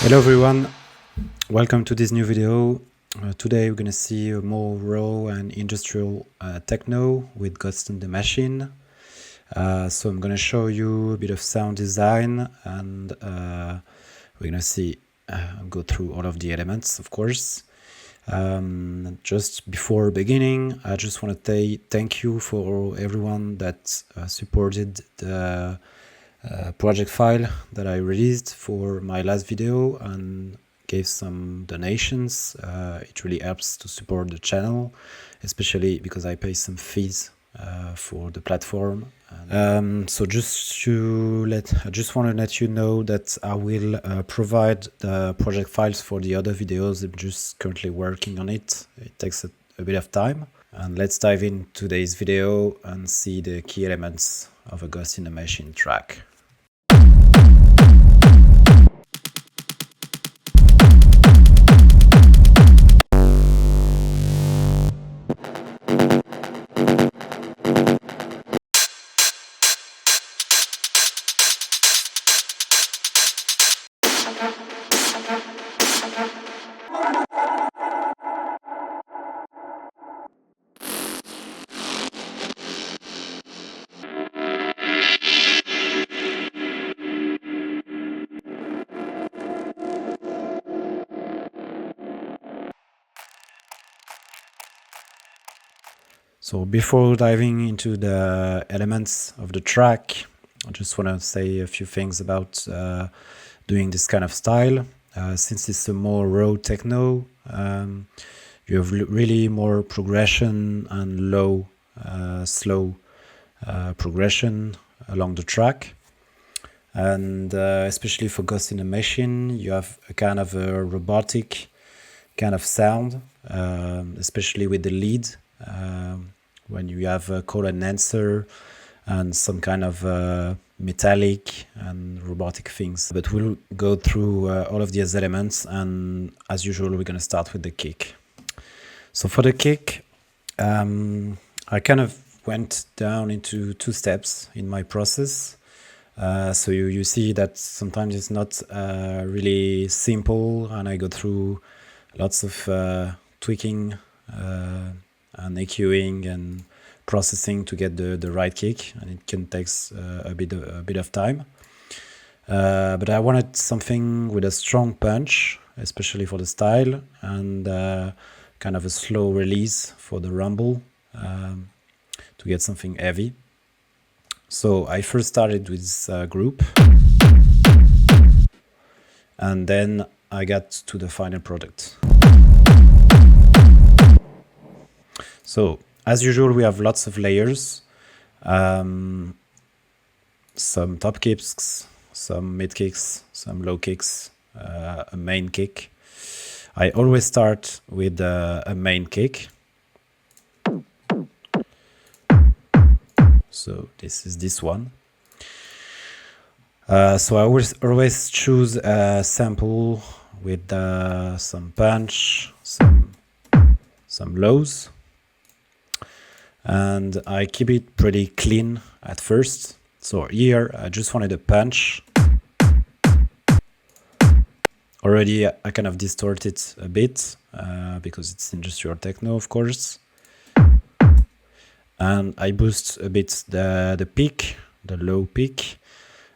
Hello everyone, welcome to this new video. Today we're gonna see a more raw and industrial techno with Ghost in the Machine. So I'm gonna show you a bit of sound design, and we're gonna see go through all of the elements, of course. Just before beginning, I just want to say thank you for everyone that supported the project file that I released for my last video and gave some donations. It really helps to support the channel, especially because I pay some fees for the platform. So I just want to let you know that I will provide the project files for the other videos. I'm just currently working on it. It takes a bit of time. And let's dive into today's video and see the key elements of a Ghost in the Machine track. So before diving into the elements of the track, I just want to say a few things about doing this kind of style. Since it's a more raw techno, you have really more progression and low, slow progression along the track. And especially for Ghost in the Machine, you have a kind of a robotic kind of sound, especially with the lead. When you have a call and answer and some kind of metallic and robotic things. But we'll go through all of these elements, and as usual we're going to start with the kick. So for the kick, I kind of went down into two steps in my process. So you see that sometimes it's not really simple, and I go through lots of tweaking and EQing and processing to get the right kick, and it can take a bit of time. But I wanted something with a strong punch, especially for the style, and kind of a slow release for the rumble to get something heavy. So I first started with this group, and then I got to the final product. So, as usual, we have lots of layers, some top kicks, some mid kicks, some low kicks, a main kick. I always start with a main kick. So this is this one. So I always choose a sample with some punch, some lows. And I keep it pretty clean at first. So here I just wanted a punch. Already I kind of distort it a bit because it's industrial techno, of course. And I boost a bit the peak, the low peak,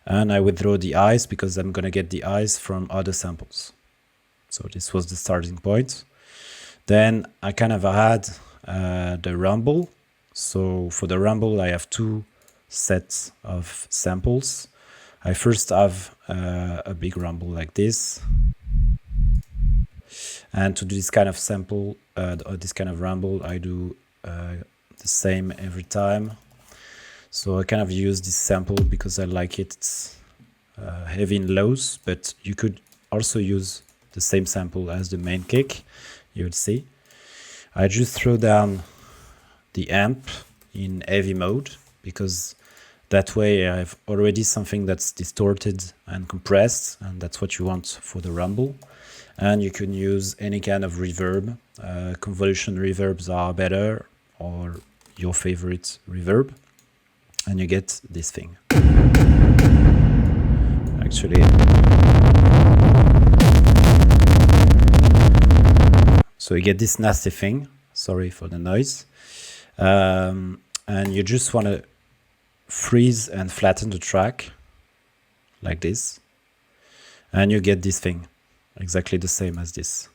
and I withdraw the highs because I'm gonna get the highs from other samples. So this was the starting point. Then I kind of add the rumble. So for the rumble, I have two sets of samples. I first have a big rumble like this. And to do this kind of sample, this kind of rumble, I do the same every time. So I kind of use this sample because I like it. It's heavy in lows, but you could also use the same sample as the main kick, you would see. I just throw down the amp in heavy mode, because that way I have already something that's distorted and compressed, and that's what you want for the rumble. And you can use any kind of reverb. Convolution reverbs are better, or your favorite reverb, and you get this thing. Actually, So you get this nasty thing. Sorry for the noise. And you just want to freeze and flatten the track like this. And you get this thing, exactly the same as this.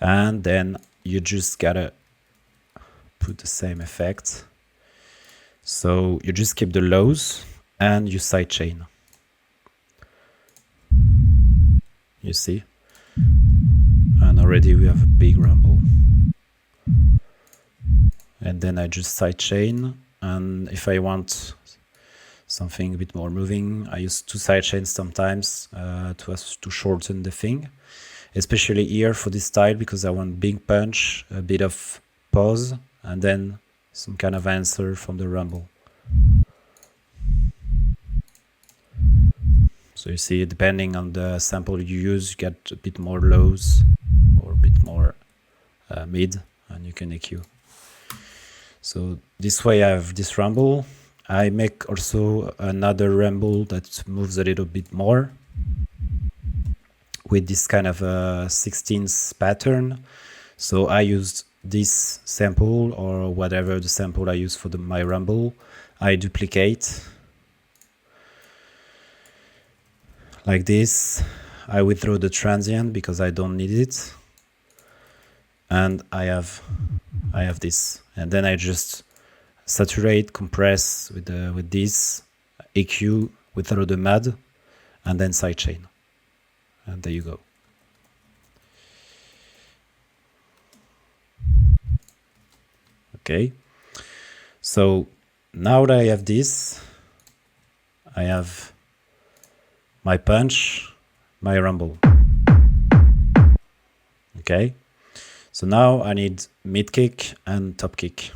And then you just gotta put the same effect. So you just keep the lows and you sidechain. You see? And already we have a big rumble. And then I just sidechain, and if I want something a bit more moving, I use 2 sidechains sometimes to shorten the thing, especially here for this style, because I want big punch, a bit of pause, and then some kind of answer from the rumble. So you see, depending on the sample you use, you get a bit more lows or a bit more mid, and you can EQ. So this way I have this rumble. I make also another rumble that moves a little bit more with this kind of 16th pattern. So I used this sample, or whatever the sample I use for my rumble, I duplicate like this. I withdraw the transient because I don't need it, and I have this, and then I just saturate, compress with this, EQ, withdraw the mud, and then sidechain, and there you go. Okay, so now that I have this, I have my punch, my rumble. Okay, so now I need mid kick and top kick,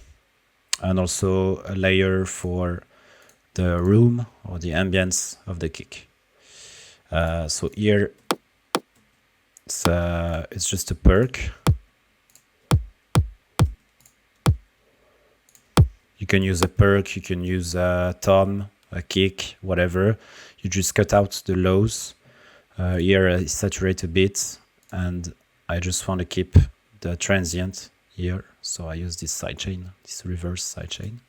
and also a layer for the room or the ambience of the kick. So here it's just a perk. You can use a perk, you can use a tom, a kick, whatever. You just cut out the lows. Here I saturate a bit, and I just want to keep the transient here. So I use this sidechain, this reverse sidechain.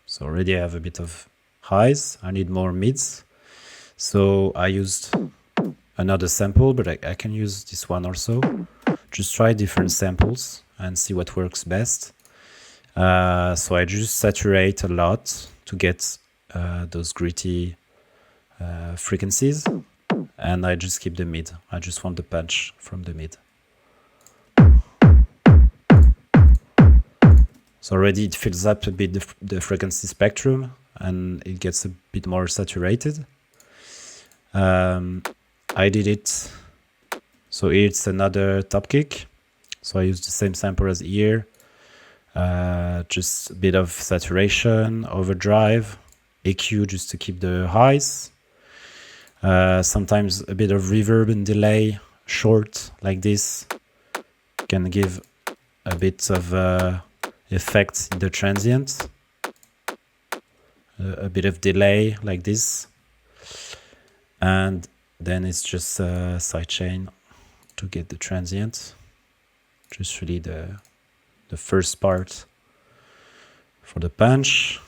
So already I have a bit of highs. I need more mids. So I used another sample, but I can use this one also. Just try different samples and see what works best. So I just saturate a lot to get those gritty frequencies, and I just keep the mid. I just want the punch from the mid. So already it fills up a bit the frequency spectrum, and it gets a bit more saturated. I did it. So here it's another top kick. So I use the same sample as here. Just a bit of saturation, overdrive, EQ just to keep the highs. Sometimes a bit of reverb and delay, short like this, can give a bit of effect in the transient. A bit of delay like this. And then it's just a sidechain to get the transient. Just really the first part for the punch.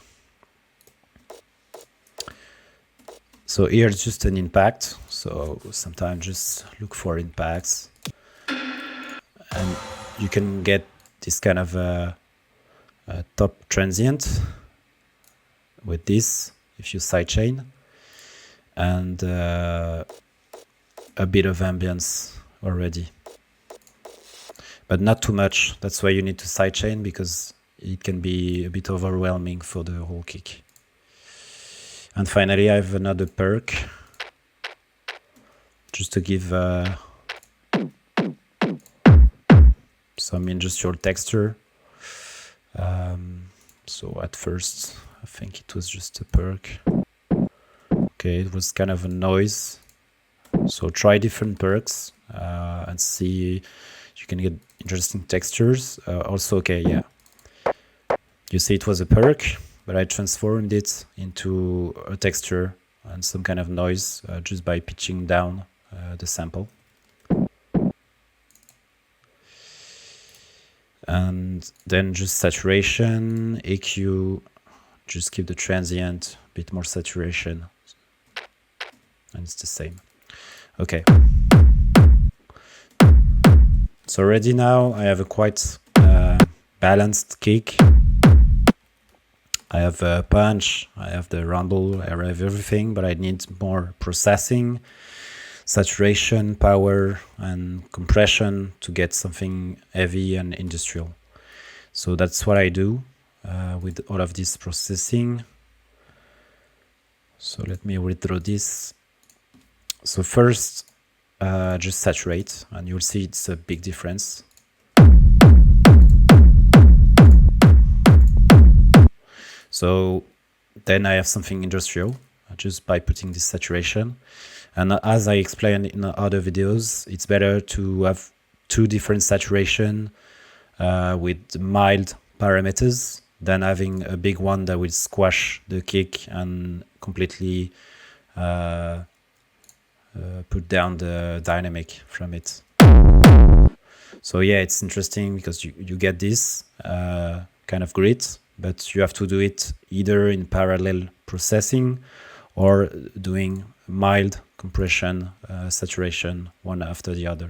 So here it's just an impact. So sometimes just look for impacts, and you can get this kind of a top transient with this if you sidechain, and a bit of ambience already. But not too much. That's why you need to sidechain, because it can be a bit overwhelming for the whole kick. And finally, I have another perk, just to give some industrial texture. So at first, I think it was just a perk. Okay, it was kind of a noise. So try different perks and see. You can get interesting textures. Also, okay, yeah. You see it was a perk, but I transformed it into a texture and some kind of noise just by pitching down the sample. And then just saturation, EQ, just keep the transient, a bit more saturation, and it's the same. Okay. So already now I have a quite balanced kick. I have a punch, I have the rumble, I have everything, but I need more processing, saturation, power, and compression to get something heavy and industrial. So that's what I do with all of this processing. So let me withdraw this. So first, just saturate, and you'll see it's a big difference. So then I have something industrial just by putting this saturation. And as I explained in other videos, it's better to have two different saturation with mild parameters than having a big one that will squash the kick and completely put down the dynamic from it. So yeah, it's interesting because you get this kind of grit, but you have to do it either in parallel processing or doing mild compression, saturation, one after the other,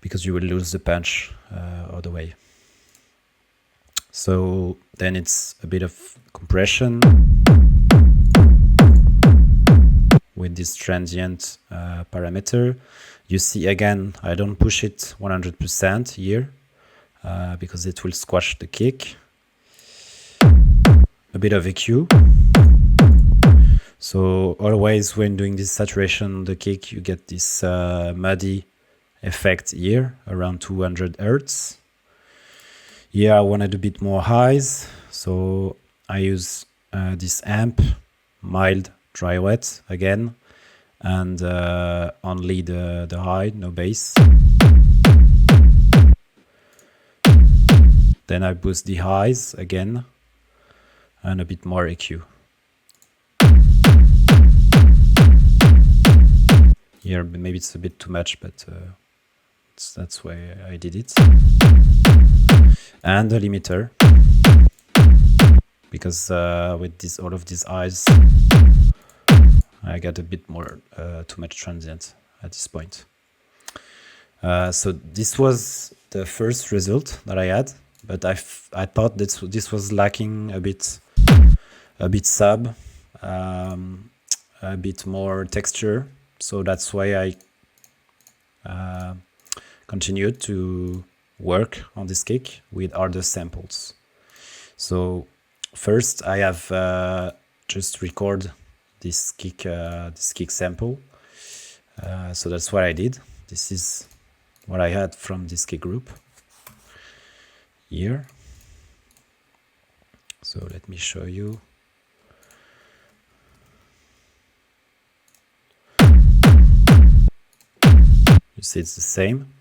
because you will lose the punch other way. So then it's a bit of compression with this transient parameter. You see again, I don't push it 100% here because it will squash the kick. A bit of EQ. So always when doing this saturation on the kick, you get this muddy effect here around 200 Hertz. Here I wanted a bit more highs, so I use this amp, mild dry wet again, and only the high, no bass. Then I boost the highs again and a bit more EQ. Here maybe it's a bit too much, but that's why I did it. And the limiter, because with all of these highs, I got a bit more too much transient at this point. So this was the first result that I had, but I thought this was lacking a bit sub, a bit more texture. So that's why I continued to work on this kick with other samples. So first I have just record this kick sample. So that's what I did. This is what I had from this kick group here. So let me show you. You see it's the same,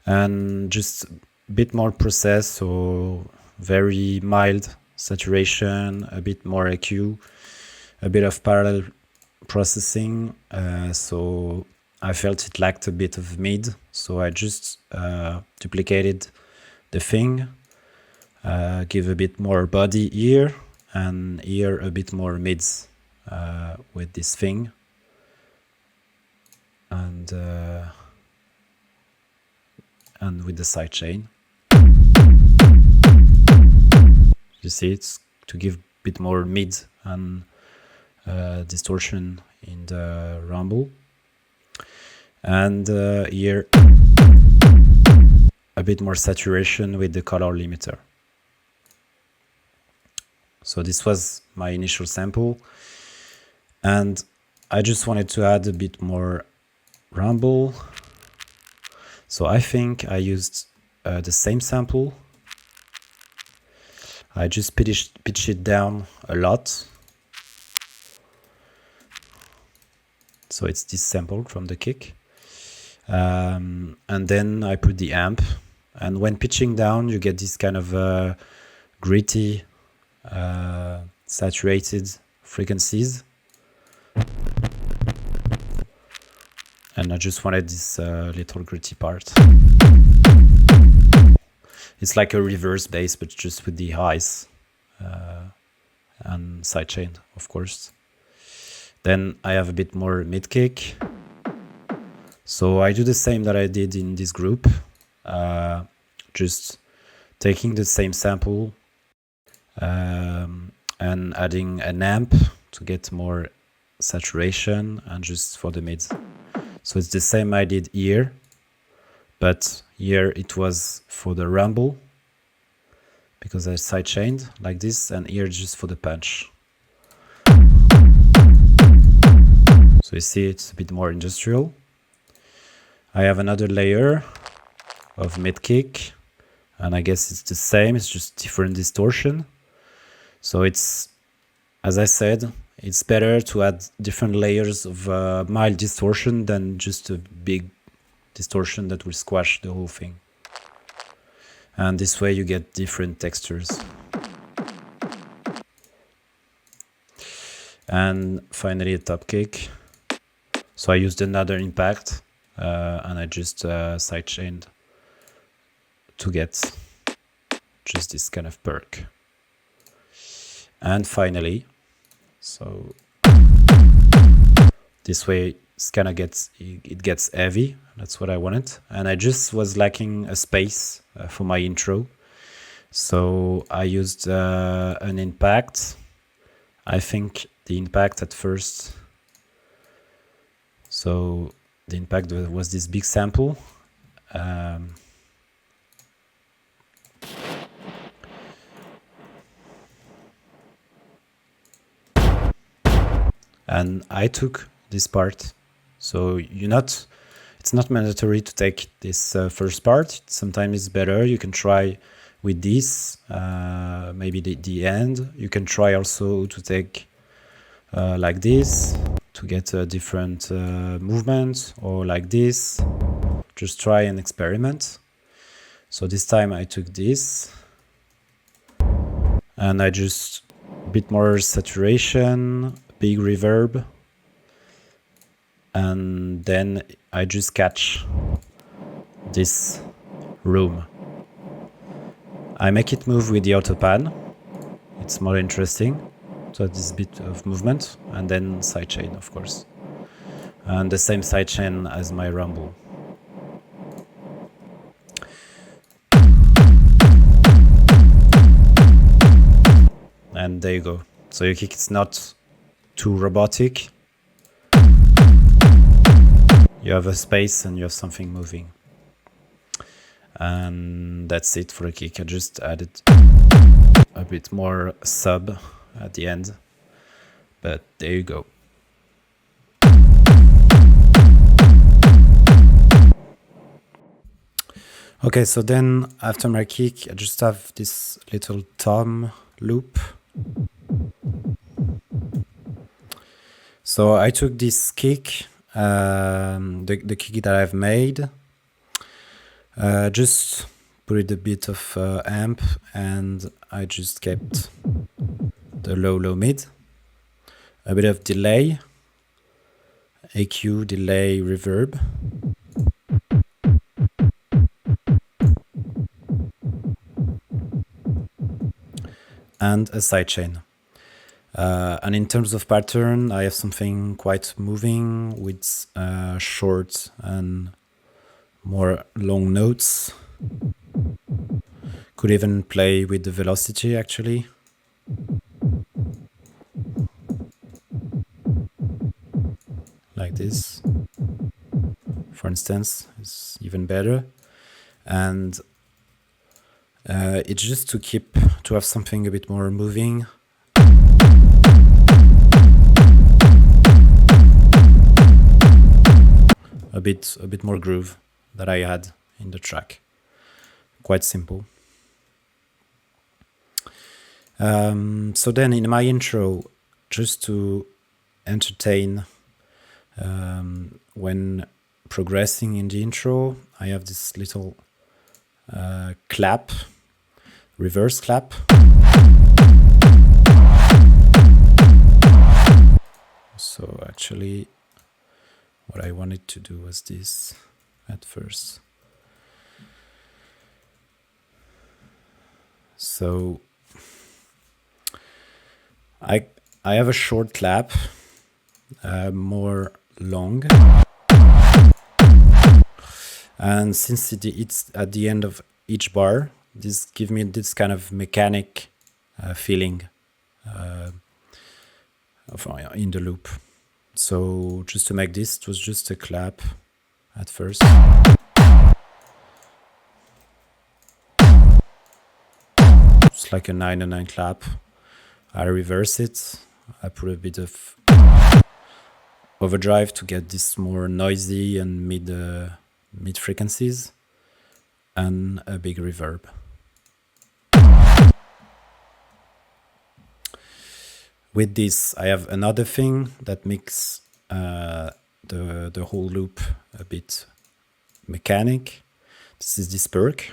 and just a bit more process, so very mild saturation, a bit more EQ, a bit of parallel processing. So I felt it lacked a bit of mid, so I just duplicated the thing, give a bit more body here, and here a bit more mids with this thing, and with the sidechain. You see, it's to give a bit more mid and distortion in the rumble. And here a bit more saturation with the color limiter. So this was my initial sample, and I just wanted to add a bit more rumble. So I think I used the same sample. I just pitched it down a lot. So it's this sample from the kick. And then I put the amp. And when pitching down, you get this kind of gritty, saturated frequencies. And I just wanted this little gritty part. It's like a reverse bass, but just with the highs and sidechain, of course. Then I have a bit more mid kick. So I do the same that I did in this group, just taking the same sample and adding an amp to get more saturation and just for the mids. So it's the same I did here, but here it was for the rumble because I sidechained like this, and here just for the punch. So you see it's a bit more industrial. I have another layer of mid kick, and I guess it's the same, it's just different distortion. So it's, as I said, it's better to add different layers of mild distortion than just a big distortion that will squash the whole thing. And this way you get different textures. And finally a top kick. So I used another impact and I just sidechained to get just this kind of perk. And finally, so this way it gets heavy. That's what I wanted, and I just was lacking a space for my intro, so I used an impact. I think the impact at first, so the impact was this big sample. And I took this part. So it's not mandatory to take this first part. Sometimes it's better. You can try with this, maybe the end. You can try also to take like this to get a different movement, or like this. Just try and experiment. So this time I took this and I just a bit more saturation, big reverb, and then I just catch this room. I make it move with the autopan. It's more interesting. So this bit of movement, and then sidechain, of course. And the same sidechain as my rumble. And there you go. So your kick is not too robotic. You have a space and you have something moving. And that's it for the kick. I just added a bit more sub at the end. But there you go. Okay, so then after my kick, I just have this little tom loop. So I took this kick, the kick that I've made, just put it a bit of amp, and I just kept the low mid, a bit of delay, EQ, delay, reverb. And a sidechain. And in terms of pattern, I have something quite moving with short and more long notes. Could even play with the velocity actually. Like this, for instance, is even better. And it's just to have something a bit more moving. A bit more groove that I had in the track. Quite simple. So then in my intro, just to entertain when progressing in the intro, I have this little clap, reverse clap. So actually what I wanted to do was this at first. So I have a short clap, more long, and since it's at the end of each bar, this gives me this kind of mechanic feeling in the loop. So just to make this, it was just a clap at first. It's like a 909 clap. I reverse it. I put a bit of overdrive to get this more noisy and mid frequencies, and a big reverb. With this, I have another thing that makes the whole loop a bit mechanic. This is this perk.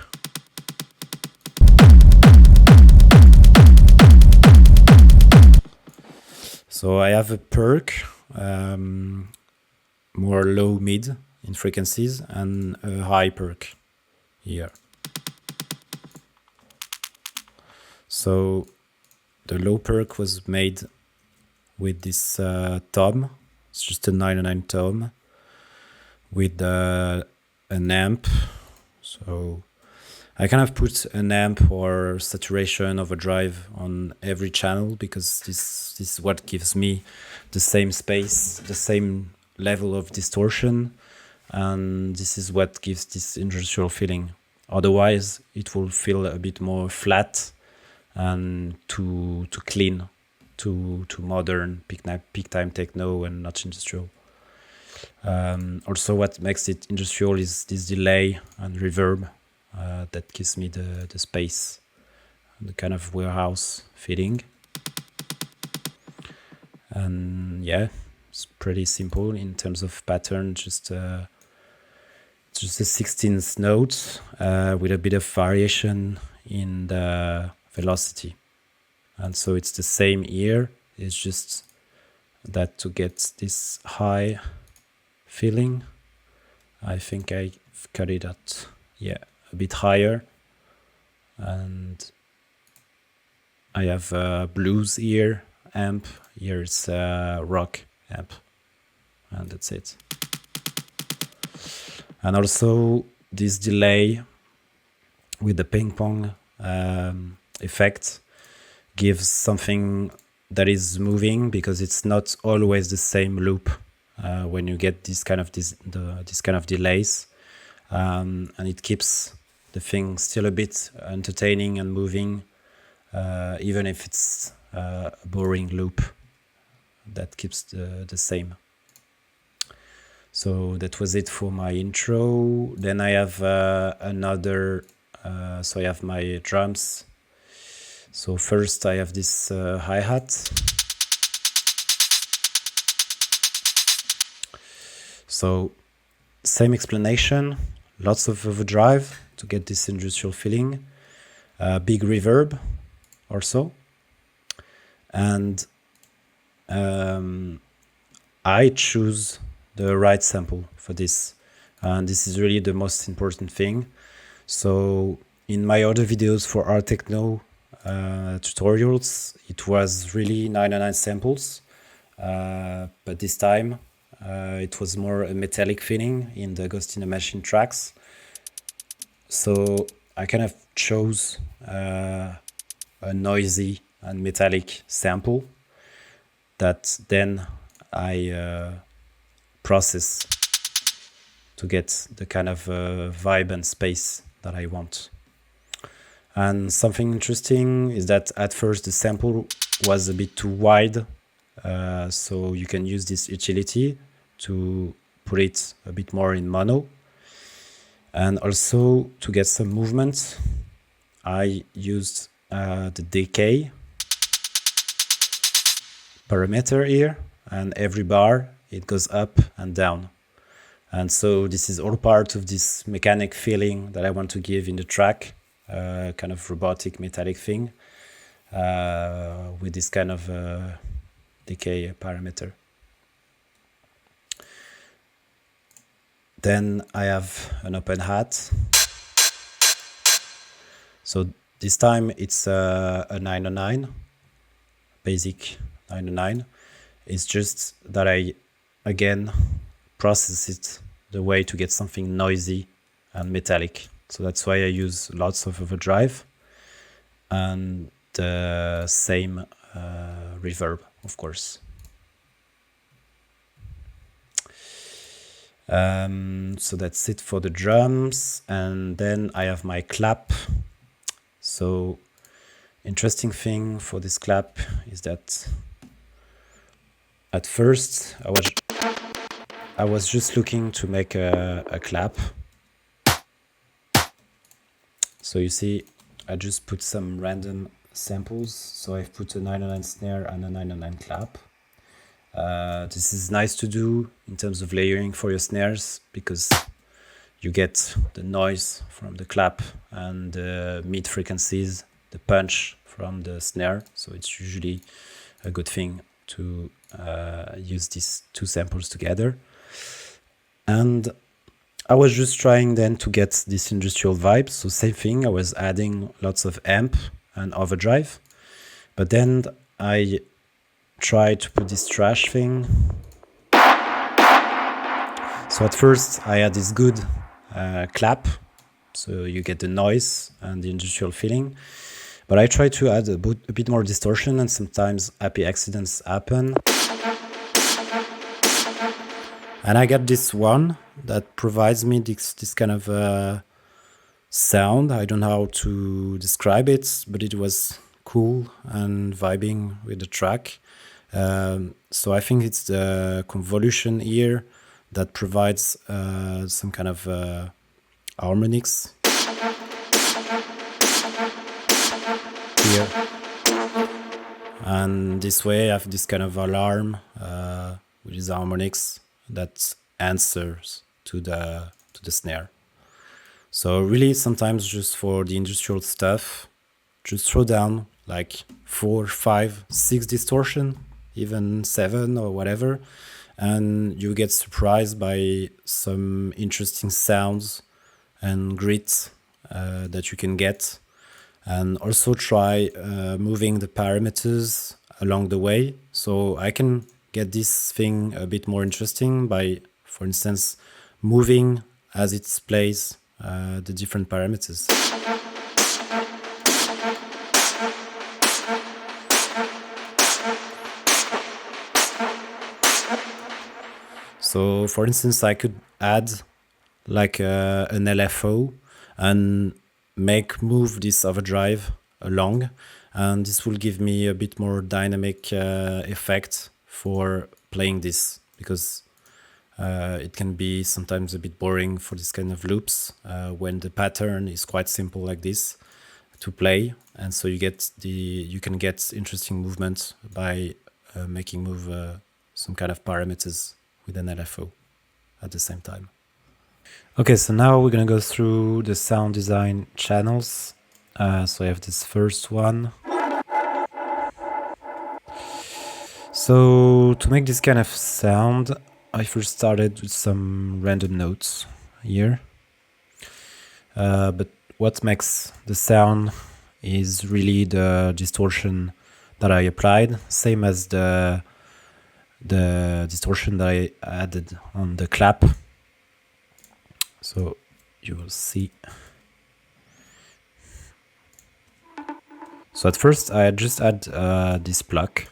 So I have a perk, more low mid in frequencies, and a high perk here. So the low perk was made with this tom. It's just a 909 tom with an amp. So I kind of put an amp or saturation overdrive on every channel because this is what gives me the same space, the same level of distortion, and this is what gives this industrial feeling. Otherwise, it will feel a bit more flat and too clean, too modern, peak time techno and not industrial. Also, what makes it industrial is this delay and reverb that gives me the space, the kind of warehouse feeling. And yeah, it's pretty simple in terms of pattern, just a 16th note with a bit of variation in the velocity. And so it's the same here, it's just that to get this high feeling, I think I've cut it at, yeah, a bit higher. And I have a blues here amp, here's a rock amp, and that's it. And also this delay with the ping pong effect gives something that is moving, because it's not always the same loop when you get this kind of delays, and it keeps the thing still a bit entertaining and moving, even if it's a boring loop that keeps the same. So that was it for my intro. Then I have another, so I have my drums. So first I have this hi-hat. So same explanation, lots of overdrive to get this industrial feeling, big reverb also, and I choose the right sample for this, and this is really the most important thing. So in my other videos for art techno tutorials, it was really 909 samples, but this time it was more a metallic feeling in the Ghost in the Machine tracks. So I kind of chose a noisy and metallic sample that then I process to get the kind of vibe and space that I want. And something interesting is that at first the sample was a bit too wide, so you can use this utility to put it a bit more in mono. And also to get some movement, I used the decay parameter here, and every bar it goes up and down. And so this is all part of this mechanic feeling that I want to give in the track, kind of robotic metallic thing, with this kind of decay parameter. Then I have an open hat. So This time it's a 909, basic 909. It's just that I, again, process it the way to get something noisy and metallic. So that's why I use lots of overdrive and the same reverb, of course. So that's it for the drums, and then I have my clap. So interesting thing for this clap is that at first I was just looking to make a clap. So you see, I just put some random samples. So I've put a 909 snare and a 909 clap. This is nice to do in terms of layering for your snares, because you get the noise from the clap and the mid frequencies, the punch from the snare. So it's usually a good thing to use these two samples together. And I was just trying then to get this industrial vibe. So same thing, I was adding lots of amp and overdrive, but then I tried to put this trash thing. So at first I had this good clap, so you get the noise and the industrial feeling, but I tried to add a bit more distortion, and sometimes happy accidents happen. And I got this one that provides me this kind of sound. I don't know how to describe it, but it was cool and vibing with the track. So I think it's the convolution here that provides some kind of harmonics here. And this way I have this kind of alarm with these harmonics that answers to the snare. So really sometimes just for the industrial stuff, just throw down like 4, 5, 6 distortion, even 7 or whatever, and you get surprised by some interesting sounds and grit that you can get. And also try moving the parameters along the way, so I can get this thing a bit more interesting by, for instance, moving as it plays the different parameters. So for instance, I could add like an LFO and move this overdrive along, and this will give me a bit more dynamic effect for playing this, because it can be sometimes a bit boring for this kind of loops when the pattern is quite simple like this to play, and so you can get interesting movement by making move some kind of parameters with an LFO at the same time. Okay, so now we're gonna go through the sound design channels. So I have this first one. So to make this kind of sound, I first started with some random notes here. But what makes the sound is really the distortion that I applied, same as the distortion that I added on the clap. So you will see. So at first I just add this pluck.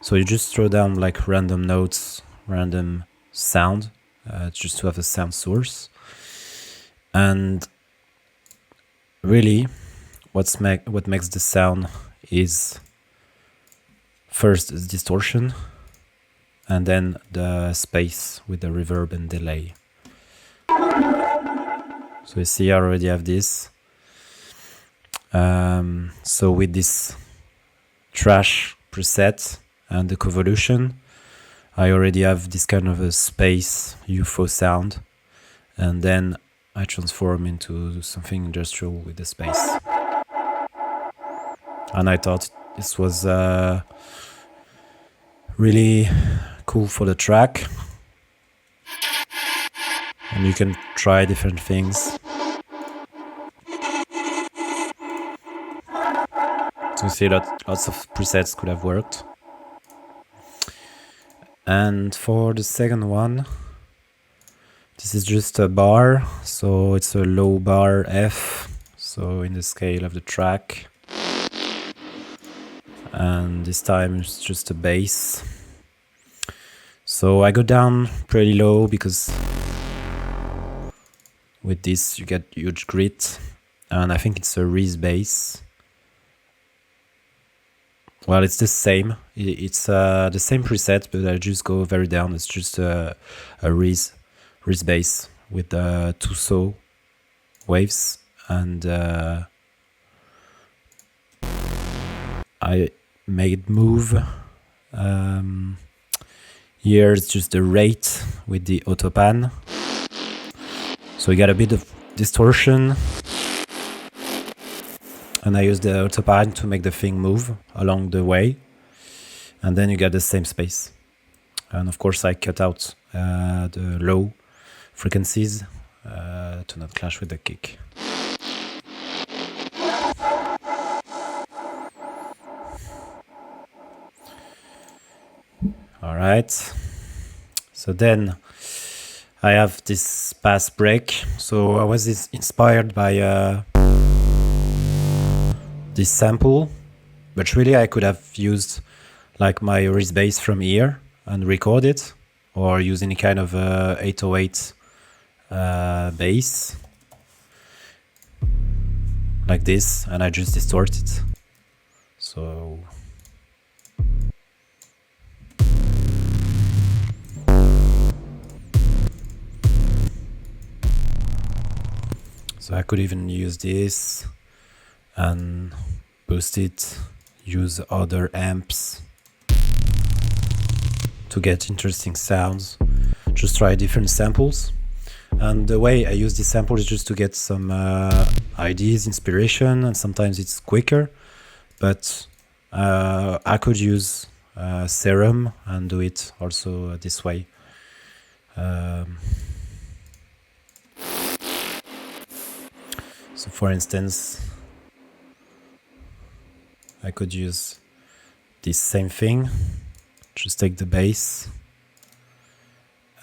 So you just throw down like random notes, random sound, just to have a sound source. And really what makes the sound is first is distortion, and then the space with the reverb and delay. So you see I already have this. So with this trash preset and the convolution, I already have this kind of a space UFO sound, and then I transform into something industrial with the space. And I thought this was really cool for the track, and you can try different things. So you see lots of presets could have worked. And for the second one, this is just a bar, so it's a low bar F, so in the scale of the track. And this time it's just a bass. So I go down pretty low because with this you get huge grit, and I think it's a Reese bass. Well, it's the same. It's the same preset, but I just go very down. It's just a Reese bass with 2 saw waves, and I made move. Here it's just the rate with the autopan. So you get a bit of distortion. And I use the autopan to make the thing move along the way. And then you get the same space. And of course I cut out the low frequencies to not clash with the kick. Alright. So then I have this pass break. So I was inspired by this sample, but really I could have used like my Reese bass from here and record it, or use any kind of 808 bass like this, and I just distort it. So I could even use this and boost it, use other amps to get interesting sounds, just try different samples. And the way I use this sample is just to get some ideas, inspiration, and sometimes it's quicker, but I could use Serum and do it also this way. So for instance, I could use this same thing, just take the bass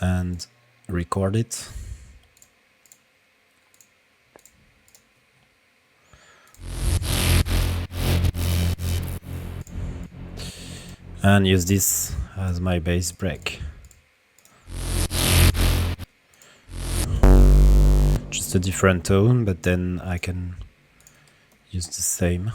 and record it. And use this as my bass break. Just a different tone, but then I can use the same.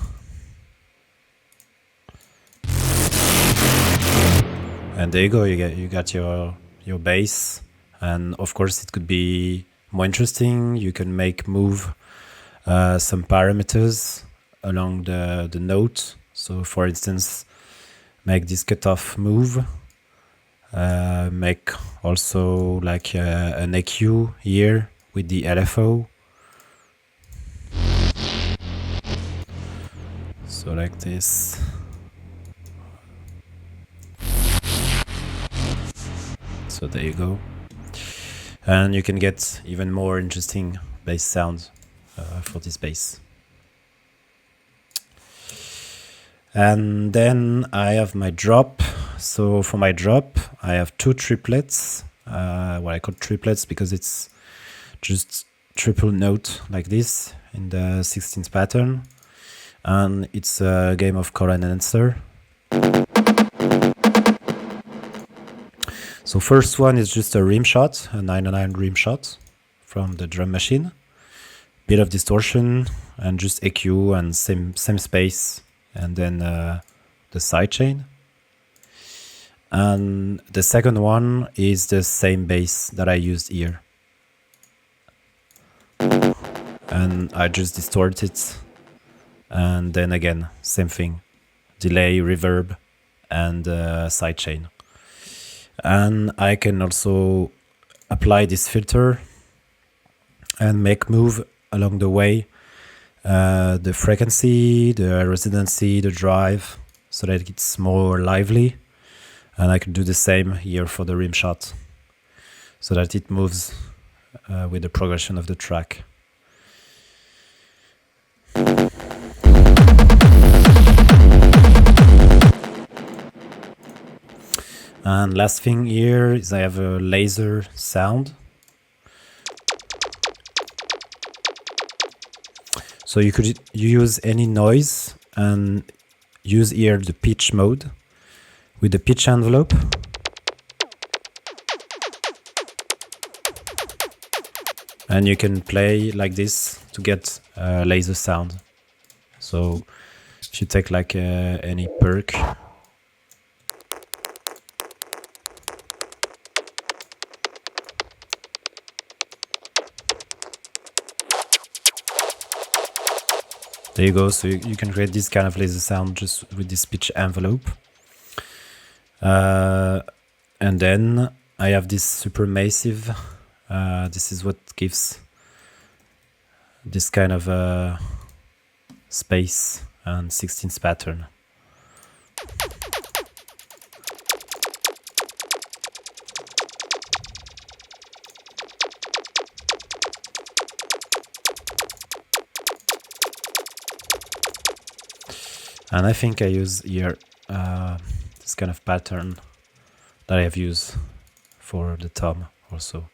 And there you go, you got your bass, and of course it could be more interesting. You can move some parameters along the note. So for instance, make this cutoff move, make also like an EQ here with the LFO. So like this. So there you go. And you can get even more interesting bass sounds for this bass. And then I have my drop. So for my drop, I have 2 triplets. What I call triplets because it's just triple note like this in the 16th pattern. And it's a game of call and answer. So first one is just a rim shot, a 909 rim shot from the drum machine. Bit of distortion and just EQ and same space, and then the sidechain. And the second one is the same bass that I used here. And I just distort it, and then again, same thing. Delay, reverb, and sidechain. And I can also apply this filter and make move along the way the frequency, the resonancy, the drive, so that it's more lively. And I can do the same here for the rim shot, so that it moves with the progression of the track. And last thing here is I have a laser sound. So you could use any noise and use here the pitch mode with the pitch envelope. And you can play like this to get a laser sound. So if you take like any perk, there you go. So you can create this kind of laser sound just with this pitch envelope. And then I have this super massive. This is what gives this kind of space and 16th pattern. And I think I use here this kind of pattern that I have used for the tom also.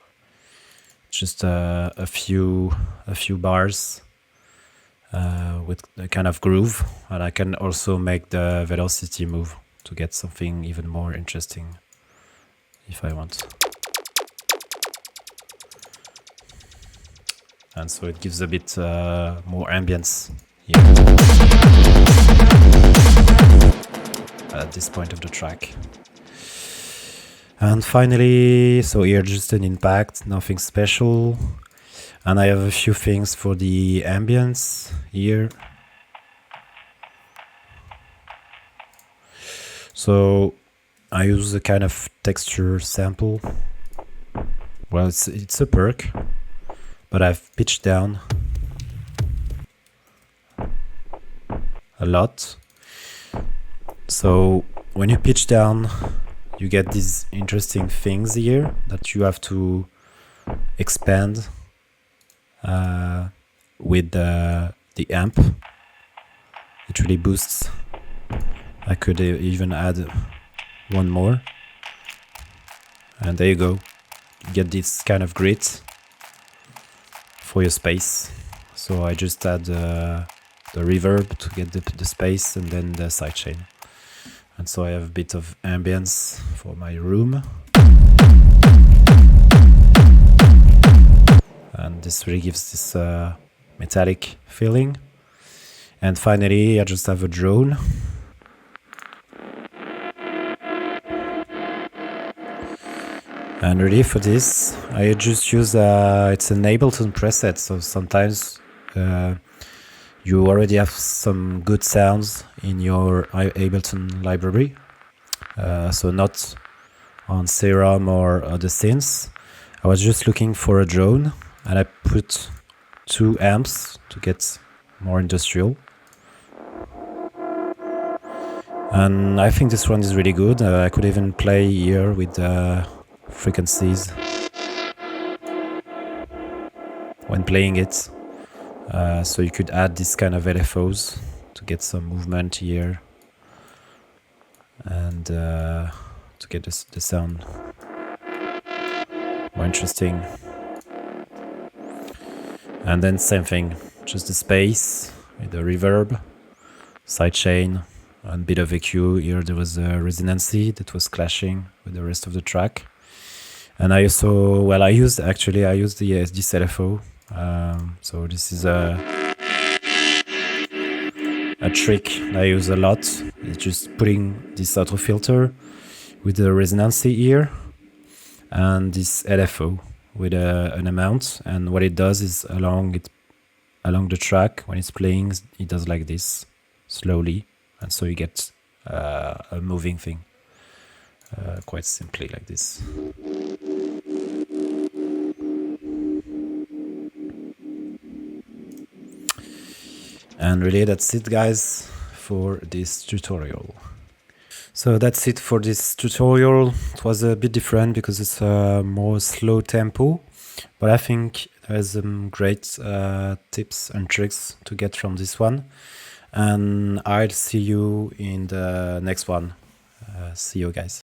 Just a few bars with a kind of groove, and I can also make the velocity move to get something even more interesting if I want. And so it gives a bit more ambience here at this point of the track. And finally, so here just an impact, nothing special. And I have a few things for the ambience here. So I use a kind of texture sample. Well, it's a perk, but I've pitched down a lot. So when you pitch down, you get these interesting things here that you have to expand with the amp. It really boosts. I could even add one more. And there you go. You get this kind of grit for your space. So I just add the reverb to get the space, and then the sidechain. And so I have a bit of ambience for my room. And this really gives this metallic feeling. And finally, I just have a drone. And really for this, I just use, it's an Ableton preset. So sometimes you already have some good sounds in your Ableton library, so not on Serum or other synths. I was just looking for a drone, and I put 2 amps to get more industrial. And I think this one is really good. I could even play here with frequencies when playing it. So you could add this kind of LFOs to get some movement here, and to get the sound more interesting. And then same thing, just the space with the reverb, sidechain, and bit of EQ. Here there was a resonancy that was clashing with the rest of the track. And I also, well, I used this LFO. So this is a trick I use a lot. It's just putting this auto filter with the resonancy here and this LFO with an amount. And what it does is along the track, when it's playing, it does like this slowly, and so you get a moving thing quite simply like this. And really that's it, guys, for this tutorial. So that's it for this tutorial. It was a bit different because it's a more slow tempo, but I think there's some great tips and tricks to get from this one. And I'll see you in the next one. See you, guys.